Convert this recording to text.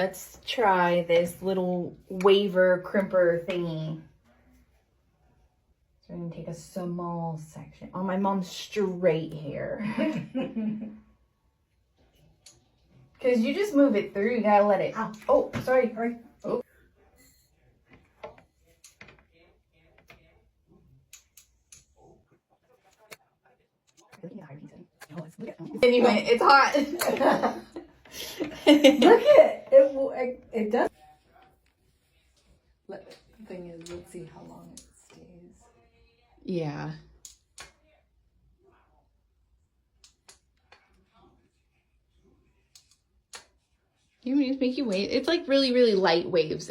Let's try this little waver crimper thingy. So we're gonna take a small section on my mom's straight hair. Cause you just move it through, you gotta let it. Ow. Oh, sorry. Oh. Anyway, it's hot. Look at it. It does. The thing is, let's see how long it stays. Yeah. You just make you wait. It's like really, really light waves.